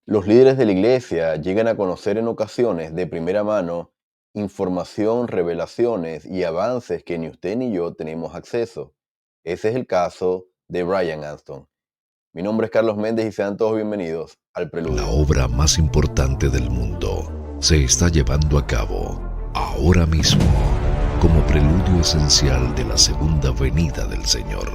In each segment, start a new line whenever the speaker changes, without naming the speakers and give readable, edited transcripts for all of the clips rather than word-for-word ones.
Los líderes de la iglesia llegan a conocer en ocasiones de primera mano información, revelaciones y avances que ni usted ni yo tenemos acceso. Ese es el caso de Bryan Anston. Mi nombre es Carlos Méndez y sean todos bienvenidos al
La
Preludio.
obra más importante del mundo se está llevando a cabo ahora mismo como preludio esencial de la segunda venida del Señor.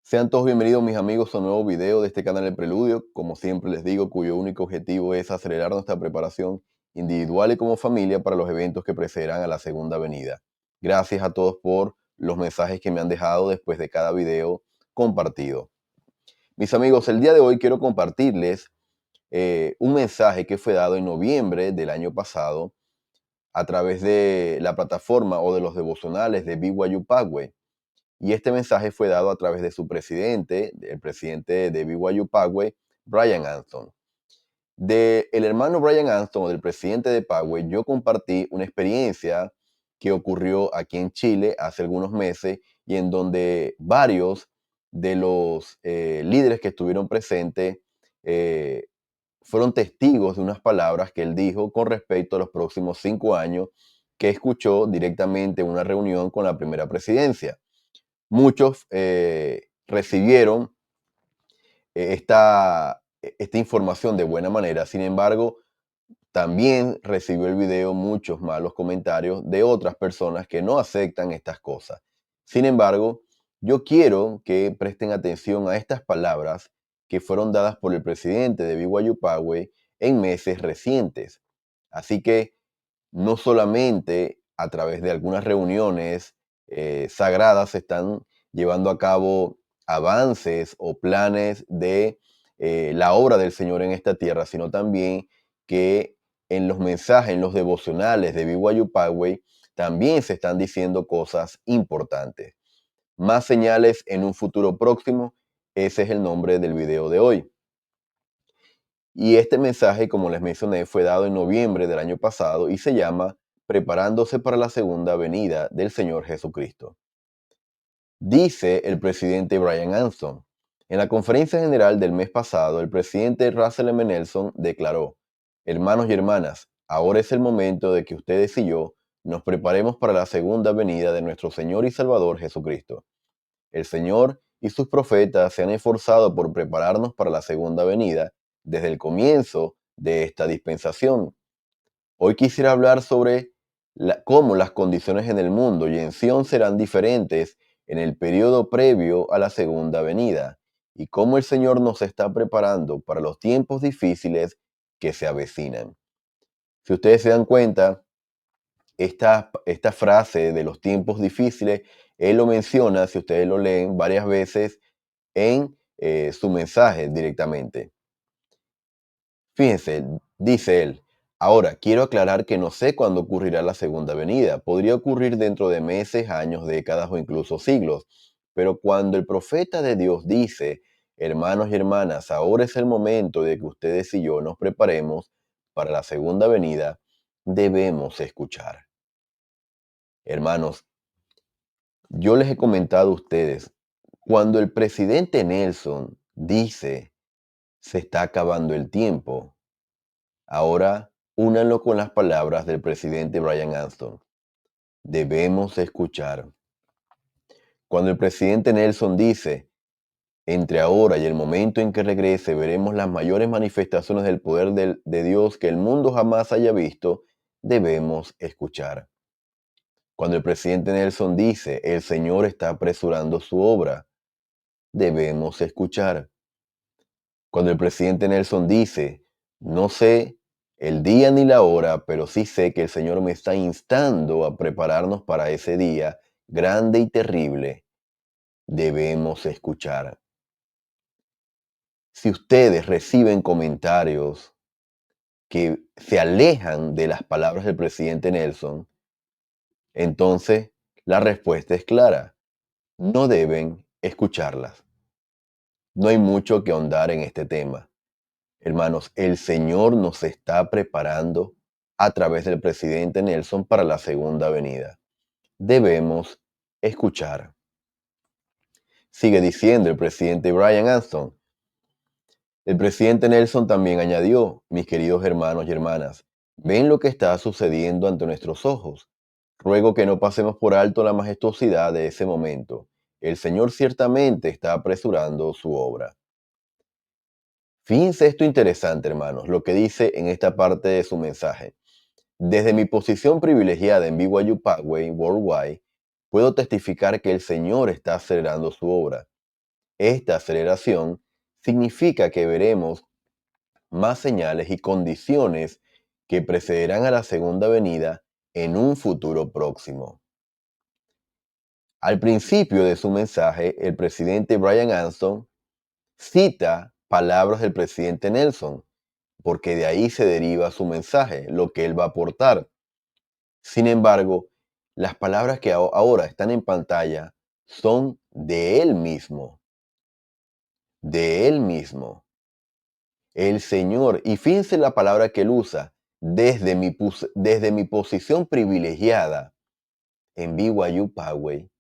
Sean todos bienvenidos mis amigos a un nuevo video de este canal El Preludio, como siempre les digo, cuyo único objetivo es acelerar nuestra preparación individual y como familia para los eventos que precederán a la segunda venida. Gracias a todos por los mensajes que me han dejado después de cada video compartido. Mis amigos, el día de hoy quiero compartirles un mensaje que fue dado en noviembre del año pasado a través de la plataforma o de los devocionales de BYU Pathway. Y este mensaje fue dado a través de su presidente, el presidente de BYU Pathway, Bryan Anston. De el hermano Bryan Anston, o del presidente de Pathway, yo compartí una experiencia que ocurrió aquí en Chile hace algunos meses y en donde varios de los líderes que estuvieron presentes eh, fueron testigos de unas palabras que él dijo con respecto a los próximos 5 años que escuchó directamente en una reunión con la primera presidencia. Muchos recibieron esta información de buena manera. Sin embargo, también recibió el video muchos malos comentarios de otras personas que no aceptan estas cosas. Sin embargo, yo quiero que presten atención a estas palabras que fueron dadas por el presidente de BYU Pathway en meses recientes. Así que no solamente a través de algunas reuniones sagradas se están llevando a cabo avances o planes de la obra del Señor en esta tierra, sino también que en los mensajes, en los devocionales de BYU Pathway, también se están diciendo cosas importantes. Más señales en un futuro próximo, ese es el nombre del video de hoy. Y este mensaje, como les mencioné, fue dado en noviembre del año pasado y se llama Preparándose para la segunda venida del Señor Jesucristo. Dice el presidente Bryan Anston. En la conferencia general del mes pasado, el presidente Russell M. Nelson declaró: hermanos y hermanas, ahora es el momento de que ustedes y yo nos preparemos para la segunda venida de nuestro Señor y Salvador Jesucristo. El Señor y sus profetas se han esforzado por prepararnos para la segunda venida desde el comienzo de esta dispensación. Hoy quisiera hablar sobre cómo las condiciones en el mundo y en Sion serán diferentes en el periodo previo a la segunda venida y cómo el Señor nos está preparando para los tiempos difíciles que se avecinan. Si ustedes se dan cuenta, esta frase de los tiempos difíciles, él lo menciona, si ustedes lo leen, varias veces en su mensaje directamente. Fíjense, dice él: ahora quiero aclarar que no sé cuándo ocurrirá la segunda venida. Podría ocurrir dentro de meses, años, décadas o incluso siglos. Pero cuando el profeta de Dios dice: hermanos y hermanas, ahora es el momento de que ustedes y yo nos preparemos para la segunda venida, debemos escuchar. Hermanos, yo les he comentado a ustedes, cuando el presidente Nelson dice se está acabando el tiempo, ahora únanlo con las palabras del presidente Bryan Anston. Debemos escuchar. Cuando el presidente Nelson dice, entre ahora y el momento en que regrese veremos las mayores manifestaciones del poder de Dios que el mundo jamás haya visto, debemos escuchar. Cuando el presidente Nelson dice, el Señor está apresurando su obra, debemos escuchar. Cuando el presidente Nelson dice, no sé el día ni la hora, pero sí sé que el Señor me está instando a prepararnos para ese día grande y terrible, debemos escuchar. Si ustedes reciben comentarios que se alejan de las palabras del presidente Nelson, entonces la respuesta es clara: no deben escucharlas. No hay mucho que ahondar en este tema. Hermanos, el Señor nos está preparando a través del presidente Nelson para la segunda venida. Debemos escuchar. Sigue diciendo el presidente Bryan Anston. El presidente Nelson también añadió: mis queridos hermanos y hermanas, ven lo que está sucediendo ante nuestros ojos. Ruego que no pasemos por alto la majestuosidad de ese momento. El Señor ciertamente está apresurando su obra. Fíjense esto interesante, hermanos, lo que dice en esta parte de su mensaje. Desde mi posición privilegiada en BYU Pathway Worldwide, puedo testificar que el Señor está acelerando su obra. Esta aceleración significa que veremos más señales y condiciones que precederán a la segunda venida en un futuro próximo. Al principio de su mensaje, el presidente Brian Anston cita palabras del presidente Nelson, porque de ahí se deriva su mensaje, lo que él va a aportar. Sin embargo, las palabras que ahora están en pantalla son de él mismo, de él mismo. El Señor, y fíjense la palabra que él usa, desde mi posición privilegiada en BYU Poway.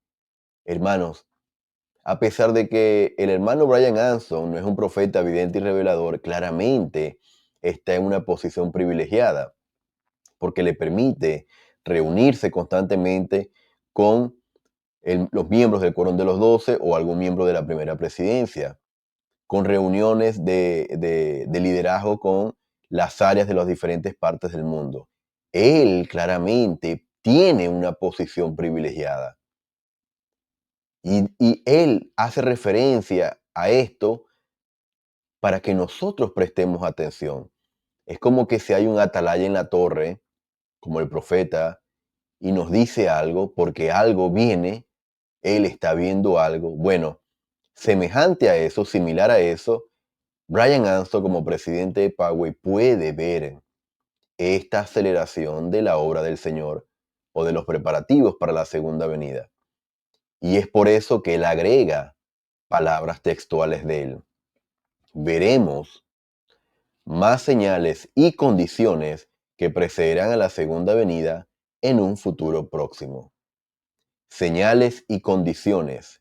Hermanos, a pesar de que el hermano Brian Anson no es un profeta evidente y revelador, claramente está en una posición privilegiada, porque le permite reunirse constantemente con los miembros del Quórum de los 12 o algún miembro de la primera presidencia, con reuniones de liderazgo con las áreas de las diferentes partes del mundo. Él claramente tiene una posición privilegiada. Y él hace referencia a esto para que nosotros prestemos atención. Es como que si hay un atalaya en la torre, como el profeta, y nos dice algo, porque algo viene, él está viendo algo. Bueno, semejante a eso, similar a eso, Brian Anston como presidente de Poway puede ver esta aceleración de la obra del Señor o de los preparativos para la segunda venida. Y es por eso que él agrega palabras textuales de él. Veremos más señales y condiciones que precederán a la segunda venida en un futuro próximo. Señales y condiciones.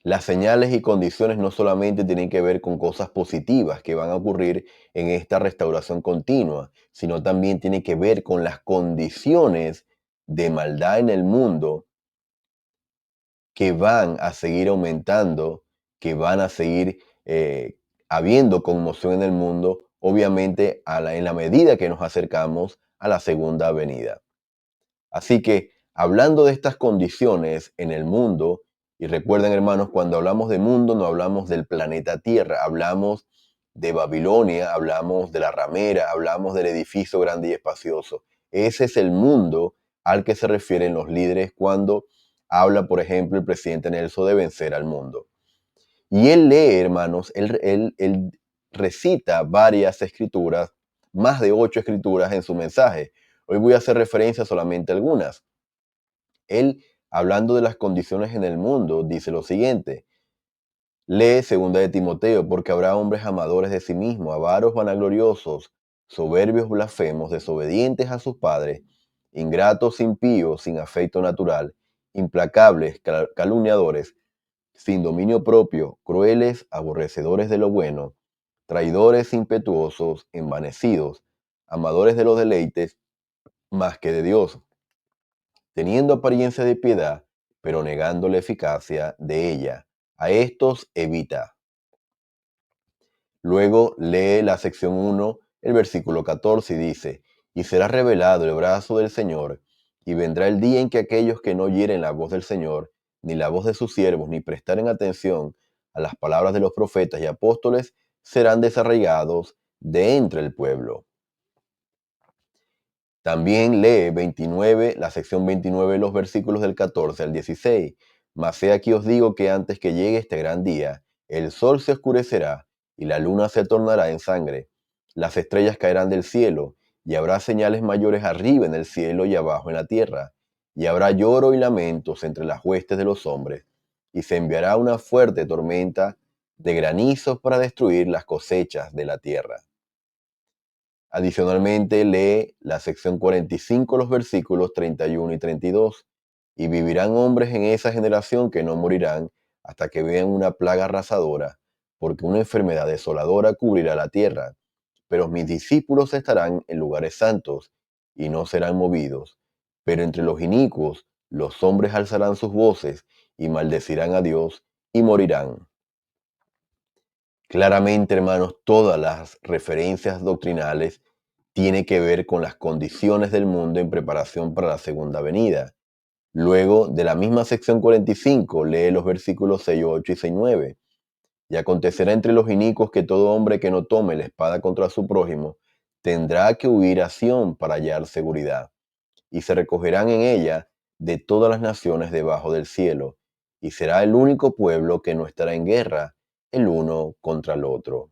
Las señales y condiciones no solamente tienen que ver con cosas positivas que van a ocurrir en esta restauración continua, sino también tiene que ver con las condiciones de maldad en el mundo que van a seguir aumentando, que van a seguir habiendo conmoción en el mundo, obviamente en la medida que nos acercamos a la segunda venida. Así que hablando de estas condiciones en el mundo, y recuerden hermanos, cuando hablamos de mundo no hablamos del planeta Tierra, hablamos de Babilonia, hablamos de la ramera, hablamos del edificio grande y espacioso. Ese es el mundo al que se refieren los líderes cuando habla, por ejemplo, el presidente Nelson de vencer al mundo. Y él lee, hermanos, él recita varias escrituras, más de 8 escrituras en su mensaje. Hoy voy a hacer referencia solamente a algunas. Él, hablando de las condiciones en el mundo, dice lo siguiente. Lee 2 de Timoteo, porque habrá hombres amadores de sí mismos, avaros, vanagloriosos, soberbios, blasfemos, desobedientes a sus padres, ingratos, impíos, sin afecto natural, implacables, calumniadores, sin dominio propio, crueles, aborrecedores de lo bueno, traidores, impetuosos, envanecidos, amadores de los deleites más que de Dios, teniendo apariencia de piedad, pero negando la eficacia de ella. A estos evita. Luego lee la sección 1, el versículo 14 y dice, y será revelado el brazo del Señor, y vendrá el día en que aquellos que no oyeren la voz del Señor, ni la voz de sus siervos, ni prestaren atención a las palabras de los profetas y apóstoles, serán desarraigados de entre el pueblo. También lee 29, la sección 29, los versículos del 14 al 16. Mas he aquí os digo que antes que llegue este gran día, el sol se oscurecerá y la luna se tornará en sangre. Las estrellas caerán del cielo y habrá señales mayores arriba en el cielo y abajo en la tierra. Y habrá lloro y lamentos entre las huestes de los hombres. Y se enviará una fuerte tormenta de granizos para destruir las cosechas de la tierra. Adicionalmente, lee la sección 45, los versículos 31 y 32. Y vivirán hombres en esa generación que no morirán hasta que vean una plaga arrasadora, porque una enfermedad desoladora cubrirá la tierra. Pero mis discípulos estarán en lugares santos y no serán movidos. Pero entre los inicuos, los hombres alzarán sus voces y maldecirán a Dios y morirán. Claramente, hermanos, todas las referencias doctrinales tienen que ver con las condiciones del mundo en preparación para la segunda venida. Luego, de la misma sección 45, lee los versículos 6, 8 y 6, 9. Y acontecerá entre los inicuos que todo hombre que no tome la espada contra su prójimo tendrá que huir a Sión para hallar seguridad. Y se recogerán en ella de todas las naciones debajo del cielo. Y será el único pueblo que no estará en guerra el uno contra el otro.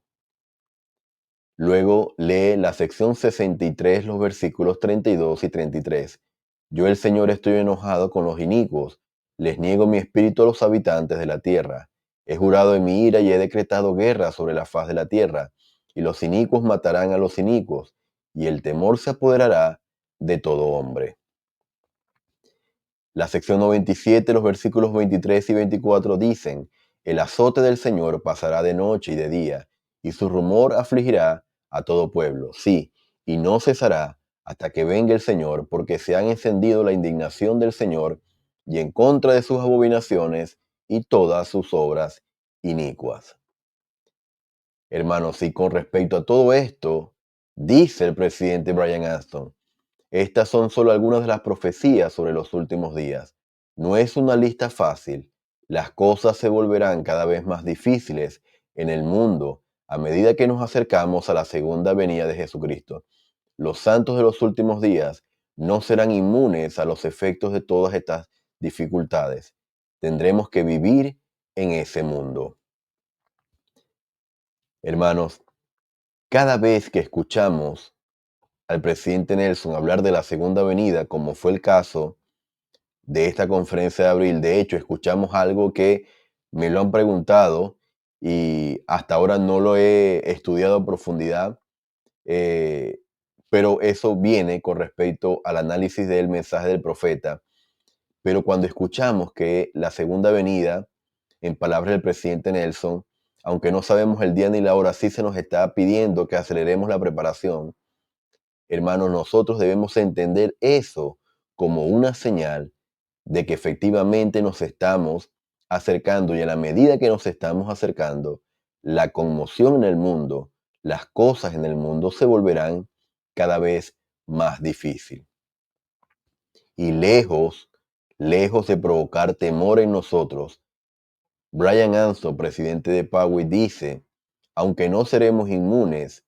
Luego lee la sección 63, los versículos 32 y 33. Yo el Señor estoy enojado con los inicuos, les niego mi espíritu a los habitantes de la tierra. He jurado en mi ira y he decretado guerra sobre la faz de la tierra, y los inicuos matarán a los inicuos, y el temor se apoderará de todo hombre. La sección 97, los versículos 23 y 24 dicen, el azote del Señor pasará de noche y de día, y su rumor afligirá a todo pueblo. Sí, y no cesará hasta que venga el Señor, porque se han encendido la indignación del Señor y en contra de sus abominaciones y todas sus obras inicuas. Hermanos, y con respecto a todo esto, dice el presidente Brian Aston, estas son solo algunas de las profecías sobre los últimos días. No es una lista fácil. Las cosas se volverán cada vez más difíciles en el mundo a medida que nos acercamos a la segunda venida de Jesucristo. Los santos de los últimos días no serán inmunes a los efectos de todas estas dificultades. Tendremos que vivir en ese mundo. Hermanos, cada vez que escuchamos al presidente Nelson hablar de la segunda venida, como fue el caso de esta conferencia de abril. De hecho, escuchamos algo que me lo han preguntado y hasta ahora no lo he estudiado a profundidad, eh, pero eso viene con respecto al análisis del mensaje del profeta. Pero cuando escuchamos que la segunda venida, en palabras del presidente Nelson, aunque no sabemos el día ni la hora, sí se nos está pidiendo que aceleremos la preparación. Hermanos, nosotros debemos entender eso como una señal de que efectivamente nos estamos acercando, y a la medida que nos estamos acercando, la conmoción en el mundo, las cosas en el mundo se volverán cada vez más difícil. Y lejos de provocar temor en nosotros, Brian Anston, presidente de Poway, dice, aunque no seremos inmunes,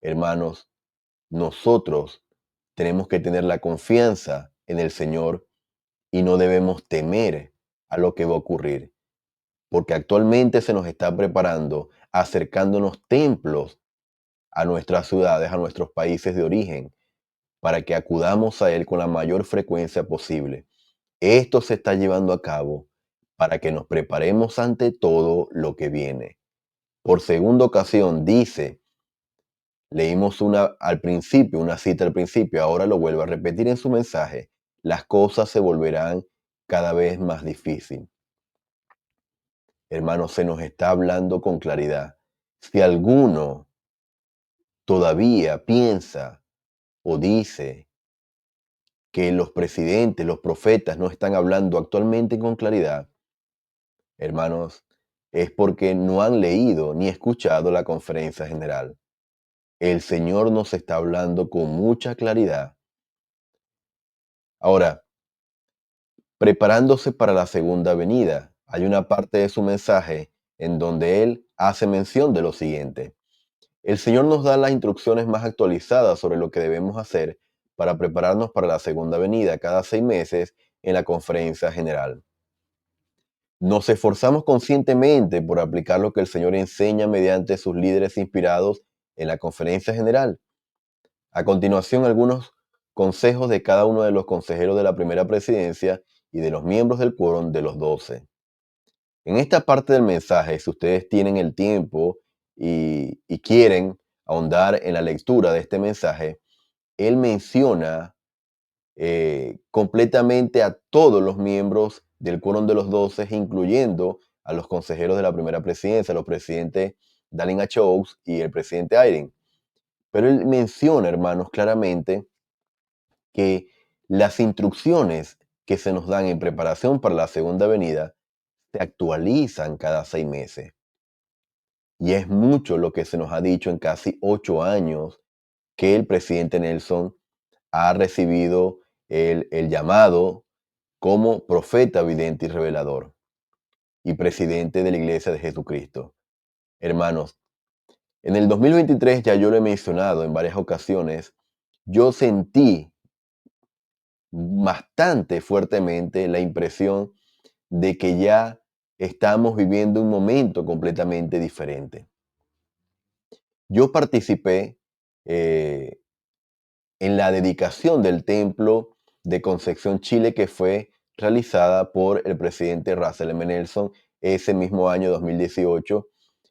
hermanos, nosotros tenemos que tener la confianza en el Señor y no debemos temer a lo que va a ocurrir, porque actualmente se nos está preparando, acercándonos templos a nuestras ciudades, a nuestros países de origen, para que acudamos a Él con la mayor frecuencia posible. Esto se está llevando a cabo para que nos preparemos ante todo lo que viene. Por segunda ocasión dice, leímos al principio, una cita al principio, ahora lo vuelvo a repetir en su mensaje, las cosas se volverán cada vez más difíciles. Hermanos, se nos está hablando con claridad. Si alguno todavía piensa o dice que los presidentes, los profetas no están hablando actualmente con claridad, hermanos, es porque no han leído ni escuchado la conferencia general. El Señor nos está hablando con mucha claridad. Ahora, preparándose para la segunda venida, hay una parte de su mensaje en donde Él hace mención de lo siguiente. El Señor nos da las instrucciones más actualizadas sobre lo que debemos hacer para prepararnos para la segunda venida cada 6 meses en la conferencia general. Nos esforzamos conscientemente por aplicar lo que el Señor enseña mediante sus líderes inspirados en la conferencia general. A continuación, algunos consejos de cada uno de los consejeros de la primera presidencia y de los miembros del quórum de los 12. En esta parte del mensaje, si ustedes tienen el tiempo y quieren ahondar en la lectura de este mensaje, él menciona completamente a todos los miembros del quórum de los 12, incluyendo a los consejeros de la primera presidencia, a los presidentes Dallin H. Oaks y el presidente Ayrin. Pero él menciona, hermanos, claramente que las instrucciones que se nos dan en preparación para la segunda venida se actualizan cada 6 meses. Y es mucho lo que se nos ha dicho en casi 8 años que el presidente Nelson ha recibido el llamado como profeta, vidente y revelador y presidente de la Iglesia de Jesucristo. Hermanos, en el 2023, ya yo lo he mencionado en varias ocasiones, yo sentí bastante fuertemente la impresión de que ya estamos viviendo un momento completamente diferente. Yo participé eh, en la dedicación del templo de Concepción, Chile, que fue realizada por el presidente Russell M. Nelson ese mismo año 2018,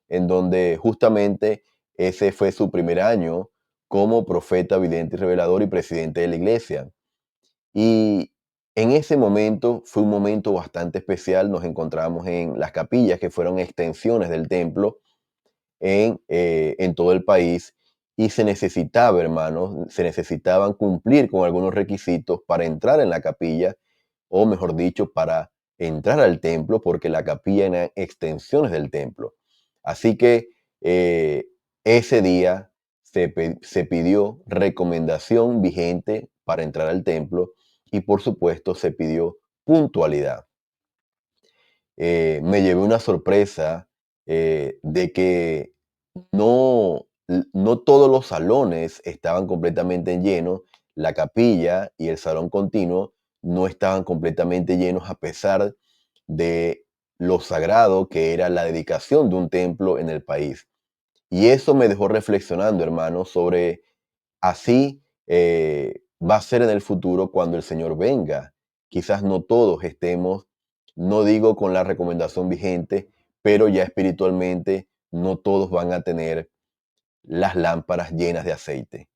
en donde justamente ese fue su primer año como profeta, vidente y revelador y presidente de la iglesia. Y en ese momento fue un momento bastante especial. Nos encontramos en las capillas, que fueron extensiones del templo en todo el país, y se necesitaba, hermanos, se necesitaban cumplir con algunos requisitos para entrar en la capilla, o mejor dicho, para entrar al templo, porque la capilla era extensiones del templo. Así que ese día se pidió recomendación vigente para entrar al templo y por supuesto se pidió puntualidad. Me llevé una sorpresa de que no todos los salones estaban completamente llenos, la capilla y el salón continuo no estaban completamente llenos a pesar de lo sagrado que era la dedicación de un templo en el país. Y eso me dejó reflexionando, hermanos, sobre así va a ser en el futuro cuando el Señor venga. Quizás no todos estemos, no digo con la recomendación vigente, pero ya espiritualmente no todos van a tener las lámparas llenas de aceite.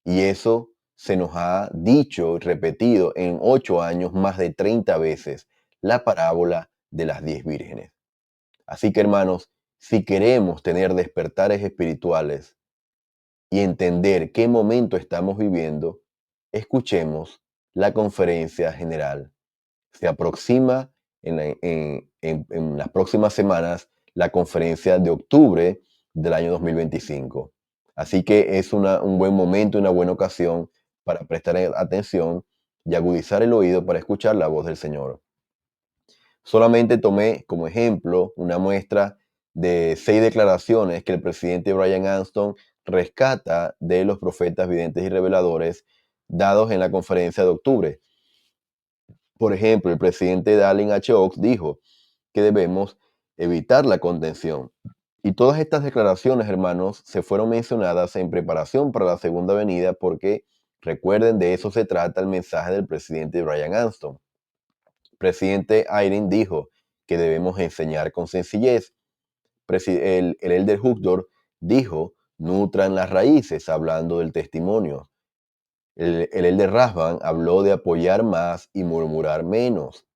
Y eso se nos ha dicho y repetido en 8 años más de 30 veces, la parábola de las 10 vírgenes. Así que, hermanos, si queremos tener despertares espirituales y entender qué momento estamos viviendo, escuchemos la conferencia general. Se aproxima en las próximas semanas la conferencia de octubre del año 2025. Así que es un buen momento, una buena ocasión para prestar atención y agudizar el oído para escuchar la voz del Señor. Solamente tomé como ejemplo una muestra de 6 declaraciones que el presidente Brian Anston rescata de los profetas, videntes y reveladores dados en la conferencia de octubre. Por ejemplo, el presidente Dallin H. Oaks dijo que debemos evitar la contención. Y todas estas declaraciones, hermanos, se fueron mencionadas en preparación para la segunda venida porque, recuerden, de eso se trata el mensaje del presidente Brian Anston. El presidente Ayrin dijo que debemos enseñar con sencillez. El elder Hugdor dijo, nutran las raíces, hablando del testimonio. El elder Rasban habló de apoyar más y murmurar menos.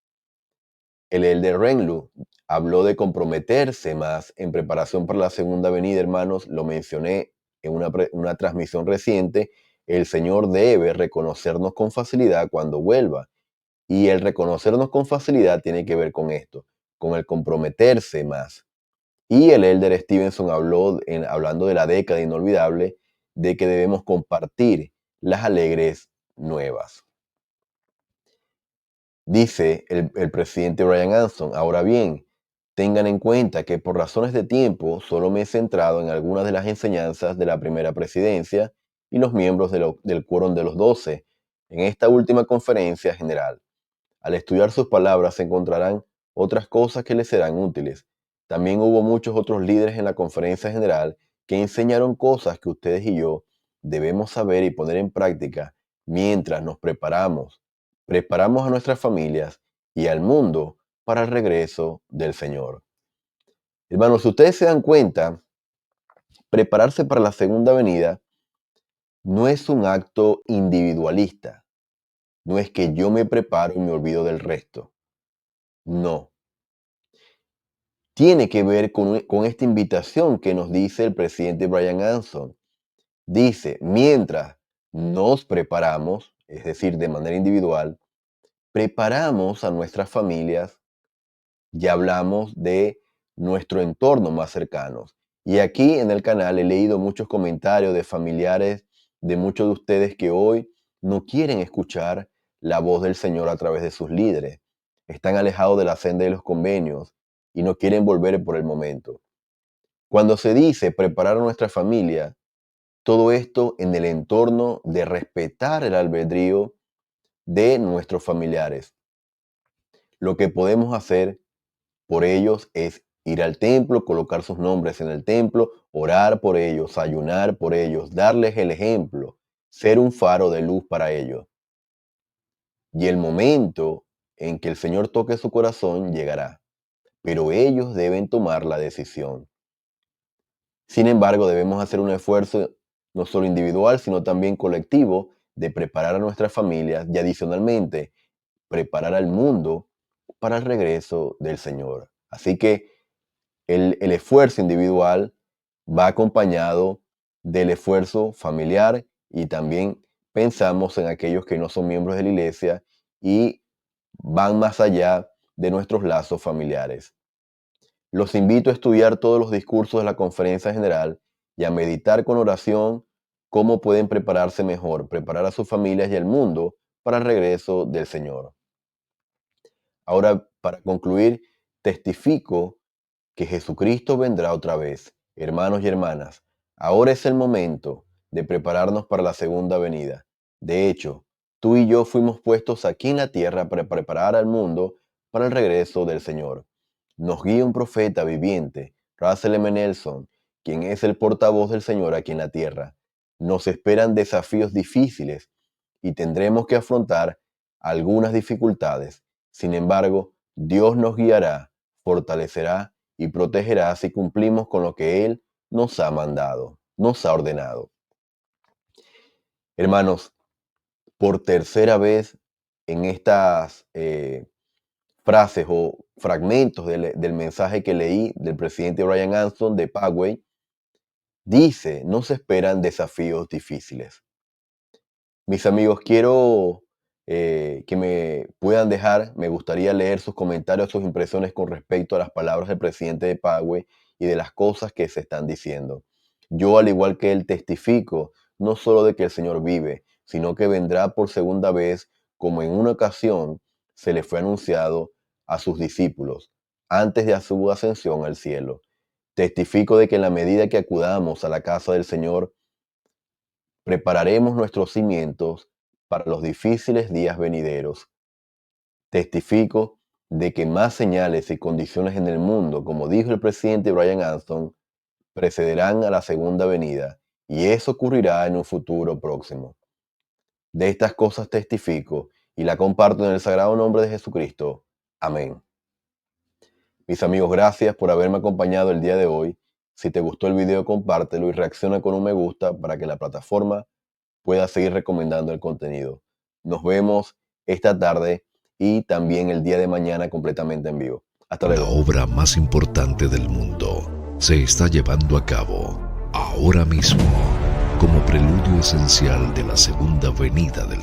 El elder Renlu habló de comprometerse más en preparación para la segunda venida, hermanos. Lo mencioné en una transmisión reciente. El Señor debe reconocernos con facilidad cuando vuelva. Y el reconocernos con facilidad tiene que ver con esto, con el comprometerse más. Y el elder Stevenson habló, hablando de la década inolvidable, de que debemos compartir las alegres nuevas. Dice el presidente Brian Anston, ahora bien, tengan en cuenta que por razones de tiempo solo me he centrado en algunas de las enseñanzas de la primera presidencia y los miembros del quórum de los 12 en esta última conferencia general. Al estudiar sus palabras se encontrarán otras cosas que les serán útiles. También hubo muchos otros líderes en la conferencia general que enseñaron cosas que ustedes y yo debemos saber y poner en práctica mientras nos preparamos a nuestras familias y al mundo para el regreso del Señor. Hermanos, si ustedes se dan cuenta, prepararse para la segunda venida no es un acto individualista. No es que yo me preparo y me olvido del resto. No. tiene que ver con esta invitación que nos dice el presidente Brian Anson. Dice, mientras nos preparamos, es decir, de manera individual, preparamos a nuestras familias, ya hablamos de nuestro entorno más cercano. Y aquí en el canal he leído muchos comentarios de familiares de muchos de ustedes que hoy no quieren escuchar la voz del Señor a través de sus líderes. Están alejados de la senda de los convenios y no quieren volver por el momento. Cuando se dice preparar a nuestra familia, todo esto en el entorno de respetar el albedrío de nuestros familiares. Lo que podemos hacer por ellos es ir al templo, colocar sus nombres en el templo, orar por ellos, ayunar por ellos, darles el ejemplo, ser un faro de luz para ellos. Y el momento en que el Señor toque su corazón llegará, pero ellos deben tomar la decisión. Sin embargo, debemos hacer un esfuerzo no solo individual, sino también colectivo de preparar a nuestras familias y adicionalmente preparar al mundo para el regreso del Señor. Así que el esfuerzo individual va acompañado del esfuerzo familiar y también pensamos en aquellos que no son miembros de la iglesia y van más allá de nuestros lazos familiares. Los invito a estudiar todos los discursos de la conferencia general y a meditar con oración cómo pueden prepararse mejor, preparar a sus familias y al mundo para el regreso del Señor. Ahora, para concluir, testifico que Jesucristo vendrá otra vez. Hermanos y hermanas, ahora es el momento de prepararnos para la segunda venida. De hecho, tú y yo fuimos puestos aquí en la tierra para preparar al mundo para el regreso del Señor. Nos guía un profeta viviente, Russell M. Nelson, quien es el portavoz del Señor aquí en la tierra. Nos esperan desafíos difíciles y tendremos que afrontar algunas dificultades. Sin embargo, Dios nos guiará, fortalecerá y protegerá si cumplimos con lo que Él nos ha mandado, nos ha ordenado. Hermanos, por tercera vez en estas frases o fragmentos del mensaje que leí del presidente Brian Anson de Poway, dice, no se esperan desafíos difíciles. Mis amigos, quiero que me puedan dejar, me gustaría leer sus comentarios, sus impresiones con respecto a las palabras del presidente de Poway y de las cosas que se están diciendo. Yo, al igual que él, testifico no solo de que el Señor vive, sino que vendrá por segunda vez, como en una ocasión se le fue anunciado a sus discípulos antes de su ascensión al cielo. Testifico de que en la medida que acudamos a la casa del Señor, prepararemos nuestros cimientos para los difíciles días venideros. Testifico de que más señales y condiciones en el mundo, como dijo el presidente Brian Anson, precederán a la segunda venida, y eso ocurrirá en un futuro próximo. De estas cosas testifico y la comparto en el sagrado nombre de Jesucristo. Amén. Mis amigos, gracias por haberme acompañado el día de hoy. Si te gustó el video, compártelo y reacciona con un me gusta para que la plataforma pueda seguir recomendando el contenido. Nos vemos esta tarde y también el día de mañana completamente en vivo. Hasta luego.
La obra más importante del mundo se está llevando a cabo ahora mismo como preludio esencial de la segunda venida del